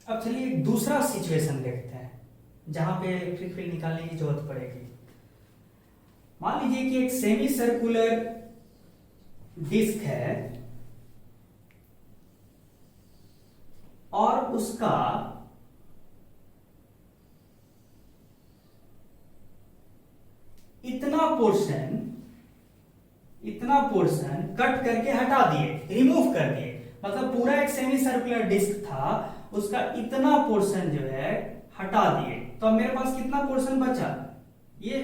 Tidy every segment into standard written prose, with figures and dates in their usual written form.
अब चलिए एक दूसरा सिचुएशन देखते हैं जहां पे इलेक्ट्रिक फील्ड निकालने की जरूरत पड़ेगी। मान लीजिए कि एक सेमी सर्कुलर डिस्क है और उसका इतना पोर्शन कट करके हटा दिए, रिमूव कर दिए। मतलब पूरा एक सेमी सर्कुलर डिस्क था, उसका इतना पोर्शन जो है हटा दिए। तो अब मेरे पास कितना पोर्शन बचा? ये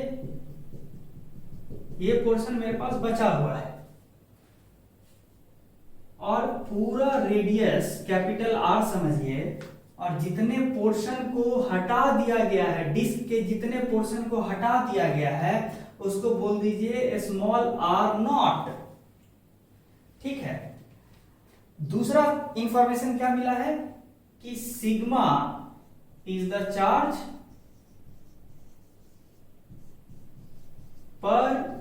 पोर्शन मेरे पास बचा हुआ है और पूरा रेडियस कैपिटल आर समझिए, और जितने पोर्शन को हटा दिया गया है, डिस्क के जितने पोर्शन को हटा दिया गया है उसको बोल दीजिए स्मॉल आर नॉट। ठीक है। दूसरा इंफॉर्मेशन क्या मिला है कि sigma is the charge per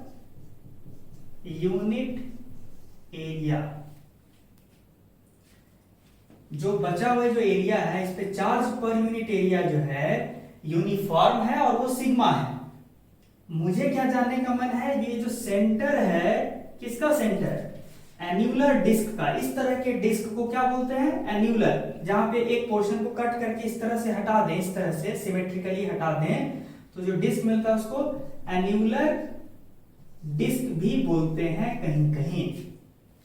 unit area. जो बचा हुआ जो एरिया है इस पे चार्ज पर यूनिट एरिया जो है यूनिफॉर्म है और वो सिग्मा है। मुझे क्या जानने का मन है, ये जो सेंटर है, किसका सेंटर? एन्यूलर डिस्क का। इस तरह के डिस्क को क्या बोलते हैं? एन्यूलर। जहां पे एक पोर्शन को कट करके इस तरह से हटा दें, इस तरह से सिमेट्रिकली हटा दें, तो जो डिस्क मिलता है उसको एन्यूलर डिस्क भी बोलते हैं कहीं कहीं।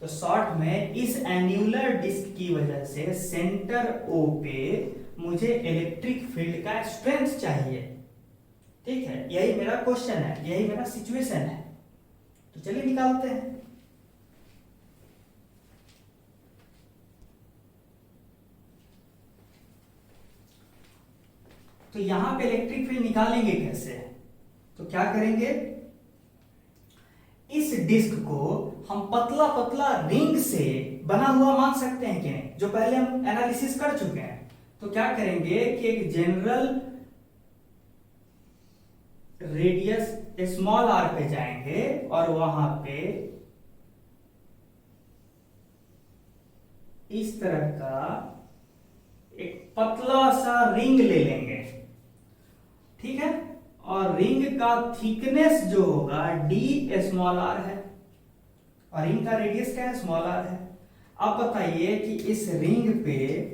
तो शॉर्ट में इस एन्यूलर डिस्क की वजह से सेंटर ओ पे मुझे इलेक्ट्रिक फील्ड का स्ट्रेंथ चाहिए। ठीक है, यही मेरा क्वेश्चन है, यही मेरा सिचुएशन है। तो चलिए निकालते हैं। तो यहां पे इलेक्ट्रिक फील्ड निकालेंगे कैसे? तो क्या करेंगे, इस डिस्क को हम पतला पतला रिंग से बना हुआ मान सकते हैं कि नहीं, जो पहले हम एनालिसिस कर चुके हैं। तो क्या करेंगे कि एक जनरल रेडियस स्मॉल आर पे जाएंगे और वहां पे इस तरह का एक पतला सा रिंग ले लेंगे। ठीक है, और रिंग का थिकनेस जो होगा डी स्मॉल आर है और रिंग का रेडियस क्या है? स्मॉल आर है। अब बताइए कि इस रिंग पे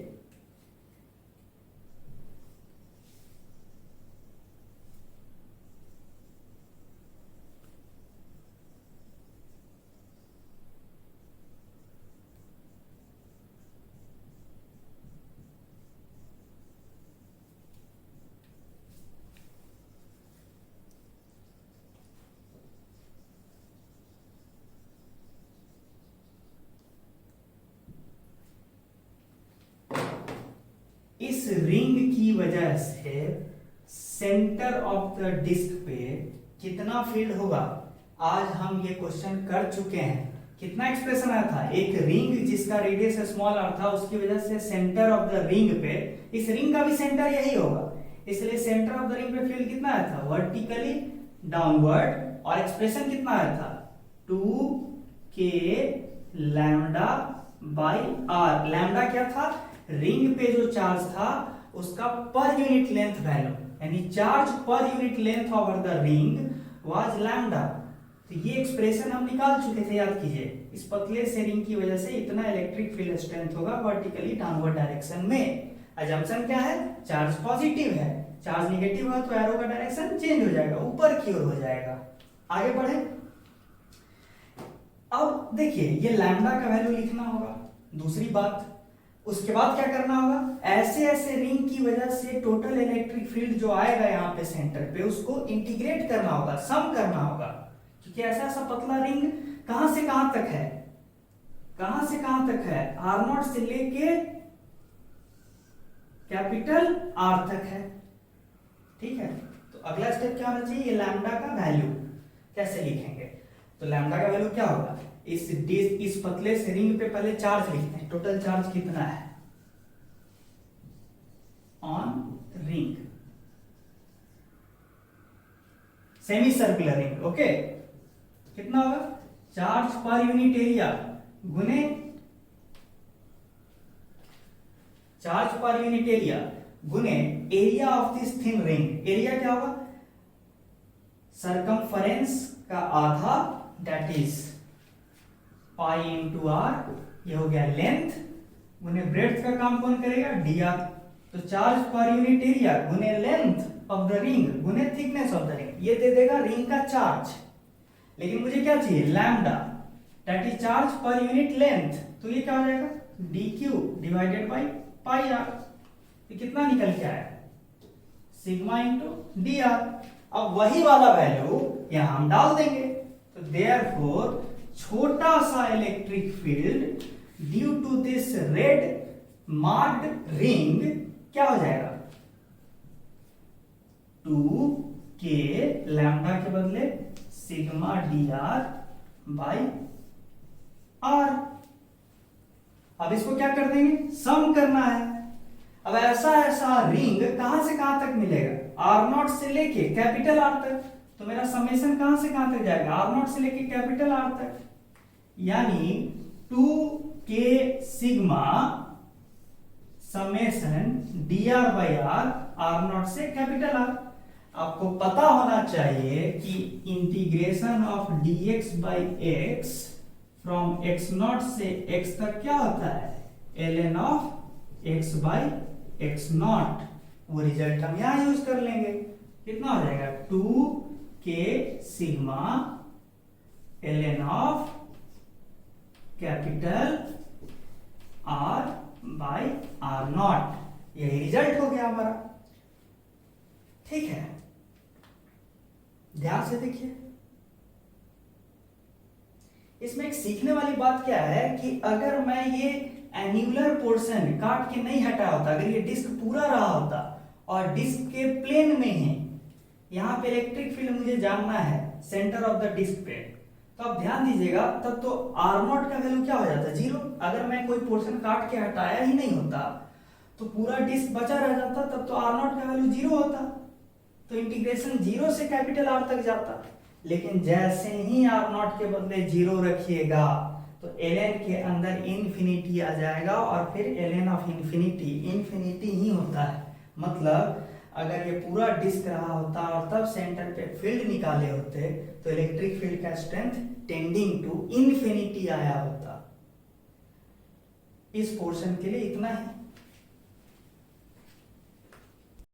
इस रिंग की वजह से सेंटर ऑफ द डिस्क पे कितना फील्ड होगा? आज हम ये क्वेश्चन कर चुके हैं। कितना एक्सप्रेशन आया था? एक रिंग जिसका रेडियस स्मॉल आर था, उसकी वजह से सेंटर ऑफ द रिंग पे, इस रिंग का भी सेंटर यही होगा, इसलिए सेंटर ऑफ द रिंग पे फील्ड कितना आया था? Vertically downward. और एक्सप्रेशन कितना आया था? 2k lambda by are. Lambda क्या था? रिंग पे जो चार्ज था उसका पर यूनिट लेंथ वैल्यू, यानी charge per unit length over the ring was lambda. तो ये एक्सप्रेशन हम निकाल चुके थे, याद कीजिए। इस पतले से रिंग की वजह से इतना इलेक्ट्रिक फील्ड स्ट्रेंथ होगा वर्टिकली डाउनवर्ड डायरेक्शन में। अजम्पशन क्या है? चार्ज पॉजिटिव है, चार्ज निगेटिव है तो एरो का डायरेक्शन चेंज हो जाएगा, ऊपर की ओर हो जाएगा। आगे बढ़े। अब देखिए ये लैम्डा का वैल्यू लिखना होगा। दूसरी बात, उसके बाद क्या करना होगा? ऐसे ऐसे रिंग की वजह से टोटल इलेक्ट्रिक फील्ड जो आएगा यहाँ पे सेंटर पे, उसको इंटीग्रेट करना होगा, सम करना होगा। क्योंकि ऐसा ऐसा पतला रिंग कहां से कहां तक है? कहां से कहां तक है? आर नॉट से लेके कैपिटल आर तक है। ठीक है, तो अगला स्टेप क्या होना चाहिए? ये लैम्डा का वैल्यू कैसे लिखेंगे? तो लैम्डा का वैल्यू क्या होगा? इस पतले से रिंग पे पहले चार्ज लिखते हैं। टोटल चार्ज कितना है on ring? Semicircular ring. Okay, कितना होगा? चार्ज पर यूनिट एरिया गुने चार्ज पर यूनिट एरिया गुने area of this thin ring. Area क्या होगा? सरकमफरेंस का आधा, that is pi into r, ये हो गया लेंथ, गुने ब्रेड्थ का काम कौन करेगा? D R. तो चार्ज पर यूनिट एरिया गुने लेंथ ऑफ द रिंग गुने थिकनेस ऑफ द रिंग, ये दे देगा रिंग का चार्ज। लेकिन मुझे क्या चाहिए? Lambda, that is charge per unit length. तो ये क्या हो जाएगा? D q divided by pi r. ये कितना निकल के आया? Sigma into d r. अब वही वाला वैल्यू यहां हम डाल देंगे, तो देयरफॉर छोटा सा electric field due to this red marked ring क्या हो जाएगा? 2k लैम्डा के बदले sigma d r by r. अब इसको क्या कर देंगे? सम करना है। अब ऐसा ऐसा रिंग कहां से कहां तक मिलेगा? आर नॉट से लेके कैपिटल आर तक। तो मेरा समेशन कहां से कहां तक जाएगा? आर नॉट से लेके कैपिटल आर तक, यानी 2k sigma summation d r by r, r naught से कैपिटल आर। आपको पता होना चाहिए कि integration of dx by x from x naught से x तक क्या होता है? ln of x by x naught. वो रिजल्ट हम यहां यूज कर लेंगे। कितना हो जाएगा? 2k सिग्मा ln ऑफ कैपिटल R बाई आर नॉट। यही रिजल्ट हो गया हमारा। ठीक है, ध्यान से देखिए। इसमें एक सीखने वाली बात क्या है कि अगर मैं ये एन्युलर पोर्शन काट के नहीं हटाया होता, अगर ये डिस्क पूरा रहा होता और डिस्क के प्लेन में है, यहां पे इलेक्ट्रिक फील्ड मुझे जानना है सेंटर ऑफ द डिस्क पे, तो आप ध्यान दीजिएगा, तब तो आर नॉट का वैल्यू क्या हो जाता? जीरो। अगर मैं कोई पोर्शन काट के हटाया ही नहीं होता तो पूरा डिस्क बचा रह जाता, तब तो आर नॉट का वैल्यू जीरो होता। तो इंटीग्रेशन जीरो से कैपिटल आर तक जाता। लेकिन जैसे ही आर नॉट के बदले जीरो रखिएगा तो ln के अंदर इन्फिनिटी आ जाएगा, और फिर ln ऑफ इन्फिनिटी इन्फिनिटी ही होता है। मतलब अगर ये पूरा डिस्क रहा होता और तब सेंटर पे फील्ड निकाले होते तो इलेक्ट्रिक फील्ड का स्ट्रेंथ टेंडिंग टू इन्फिनिटी आया होता। इस पोर्शन के लिए इतना ही।